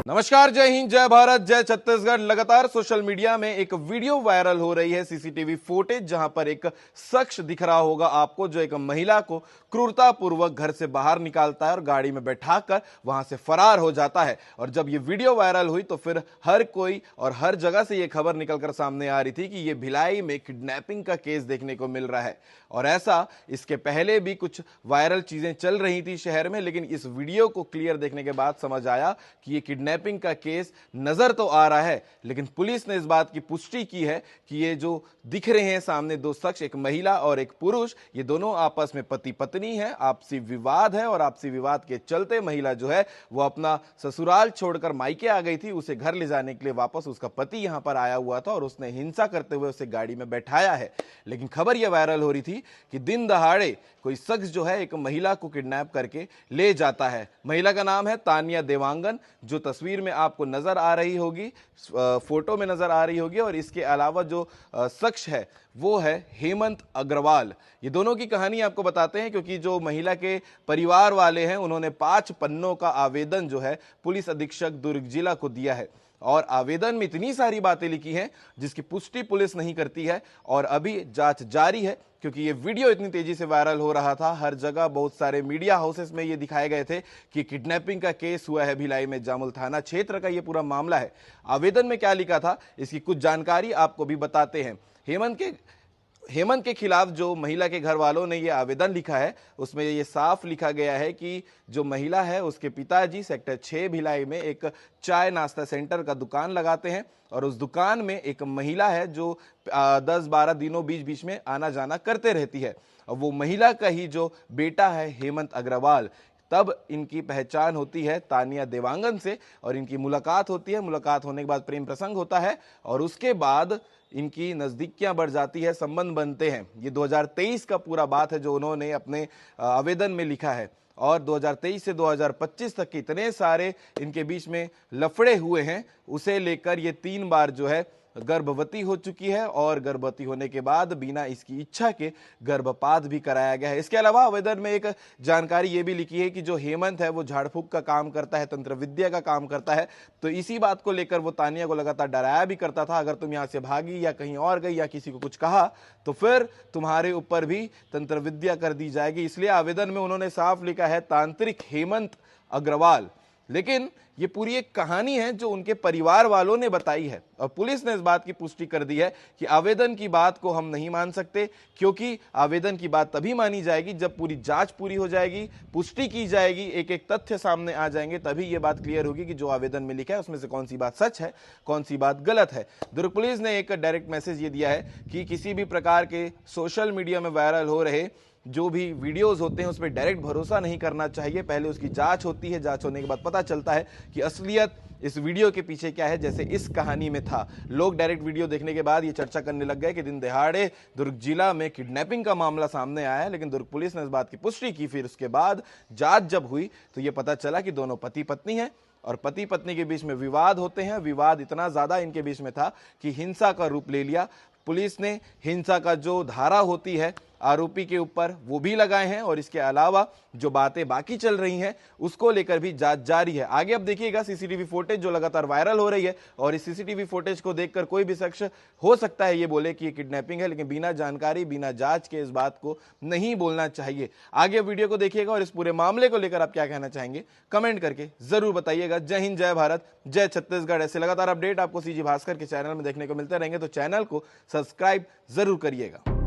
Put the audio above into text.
नमस्कार, जय हिंद, जय भारत, जय छत्तीसगढ़। लगातार सोशल मीडिया में एक वीडियो वायरल हो रही है, सीसीटीवी फुटेज, जहां पर एक शख्स दिख रहा होगा आपको जो एक महिला को क्रूरतापूर्वक घर से बाहर निकालता है और गाड़ी में बैठाकर वहां से फरार हो जाता है। और जब ये वीडियो वायरल हुई तो फिर हर कोई और हर जगह से ये खबर निकलकर सामने आ रही थी कि ये भिलाई में किडनैपिंग का केस देखने को मिल रहा है। और ऐसा इसके पहले भी कुछ वायरल चीजें चल रही थी शहर में, लेकिन इस वीडियो को क्लियर देखने के बाद समझ आया कि ये किडनैपिंग का केस नजर तो आ रहा है, लेकिन पुलिस ने इस बात की पुष्टि की है कि ये जो दिख रहे हैं सामने दो शख्स, एक महिला और एक पुरुष, ये दोनों आपस में पति पत्नी है। आपसी विवाद है और आपसी विवाद के चलते महिला जो है वो अपना ससुराल छोड़कर मायके आ गई थी। उसे घर ले जाने के लिए वापस उसका पति यहां पर आया हुआ था और उसने हिंसा करते हुए उसे गाड़ी में बैठाया है। लेकिन खबर यह वायरल हो रही थी कि दिन दहाड़े कोई शख्स जो है एक महिला को किडनैप करके ले जाता है। महिला का नाम है तानिया देवांगन, जो तस्वीर में आपको नजर आ रही होगी, फोटो में नजर आ रही होगी। और इसके अलावा जो शख्स है वो है हेमंत अग्रवाल। ये दोनों की कहानी आपको बताते हैं, क्योंकि जो महिला के परिवार वाले हैं उन्होंने 5 पन्नों का आवेदन जो है पुलिस अधीक्षक दुर्ग जिला को दिया है। और आवेदन में इतनी सारी बातें लिखी हैं जिसकी पुष्टि पुलिस नहीं करती है और अभी जांच जारी है, क्योंकि ये वीडियो इतनी तेजी से वायरल हो रहा था। हर जगह बहुत सारे मीडिया हाउसेस में ये दिखाए गए थे कि किडनैपिंग का केस हुआ है भिलाई में। जामुल थाना क्षेत्र का ये पूरा मामला है। आवेदन में क्या लिखा था इसकी कुछ जानकारी आपको भी बताते हैं। हेमंत के खिलाफ जो महिला के घर वालों ने ये आवेदन लिखा है उसमें ये साफ लिखा गया है कि जो महिला है उसके पिताजी सेक्टर 6 भिलाई में एक चाय नाश्ता सेंटर का दुकान लगाते हैं और उस दुकान में एक महिला है जो 10-12 दिनों बीच में आना जाना करते रहती है। और वो महिला का ही जो बेटा है हेमंत अग्रवाल। तब इनकी पहचान होती है तानिया देवांगन से और इनकी मुलाकात होती है। मुलाकात होने के बाद प्रेम प्रसंग होता है और उसके बाद इनकी नज़दीकियां बढ़ जाती है, संबंध बनते हैं। ये 2023 का पूरा बात है जो उन्होंने अपने आवेदन में लिखा है। और 2023 से 2025 तक इतने सारे इनके बीच में लफड़े हुए हैं, उसे लेकर ये 3 बार जो है गर्भवती हो चुकी है और गर्भवती होने के बाद बिना इसकी इच्छा के गर्भपात भी कराया गया है। इसके अलावा आवेदन में एक जानकारी ये भी लिखी है कि जो हेमंत है वो झाड़ फूक का काम करता है, तंत्र विद्या का काम करता है। तो इसी बात को लेकर वो तानिया को लगातार डराया भी करता था, अगर तुम यहाँ से भागी या कहीं और गई या किसी को कुछ कहा तो फिर तुम्हारे ऊपर भी तंत्र विद्या कर दी जाएगी। इसलिए आवेदन में उन्होंने साफ लिखा है तांत्रिक हेमंत अग्रवाल। लेकिन ये पूरी एक कहानी है जो उनके परिवार वालों ने बताई है और पुलिस ने इस बात की पुष्टि कर दी है कि आवेदन की बात को हम नहीं मान सकते, क्योंकि आवेदन की बात तभी मानी जाएगी जब पूरी जांच पूरी हो जाएगी, पुष्टि की जाएगी, एक एक तथ्य सामने आ जाएंगे, तभी ये बात क्लियर होगी कि जो आवेदन में लिखा है उसमें से कौन सी बात सच है, कौन सी बात गलत है। दुर्ग पुलिस ने एक डायरेक्ट मैसेज ये दिया है कि किसी भी प्रकार के सोशल मीडिया में वायरल हो रहे जो भी वीडियोस होते हैं उस पर डायरेक्ट भरोसा नहीं करना चाहिए। पहले उसकी जांच होती है, जांच होने के बाद पता चलता है कि असलियत इस वीडियो के पीछे क्या है। जैसे इस कहानी में था, लोग डायरेक्ट वीडियो देखने के बाद ये चर्चा करने लग गए कि दिन दहाड़े दुर्ग जिला में किडनैपिंग का मामला सामने आया है। लेकिन दुर्ग पुलिस ने इस बात की पुष्टि की। फिर उसके बाद जांच जब हुई तो ये पता चला कि दोनों पति पत्नी हैं और पति पत्नी के बीच में विवाद होते हैं। विवाद इतना ज्यादा इनके बीच में था कि हिंसा का रूप ले लिया। पुलिस ने हिंसा का जो धारा होती है आरोपी के ऊपर वो भी लगाए हैं और इसके अलावा जो बातें बाकी चल रही हैं उसको लेकर भी जांच जारी है। आगे अब देखिएगा सीसीटीवी फुटेज जो लगातार वायरल हो रही है और इस सीसीटीवी फुटेज को देखकर कोई भी शख्स हो सकता है ये बोले कि ये किडनैपिंग है, लेकिन बिना जानकारी बिना जांच के इस बात को नहीं बोलना चाहिए। आगे वीडियो को देखिएगा और इस पूरे मामले को लेकर आप क्या कहना चाहेंगे कमेंट करके जरूर बताइएगा। जय हिंद, जय भारत, जय छत्तीसगढ़। ऐसे लगातार अपडेट आपको सीजी भास्कर के चैनल में देखने को मिलते रहेंगे, तो चैनल को सब्सक्राइब जरूर करिएगा।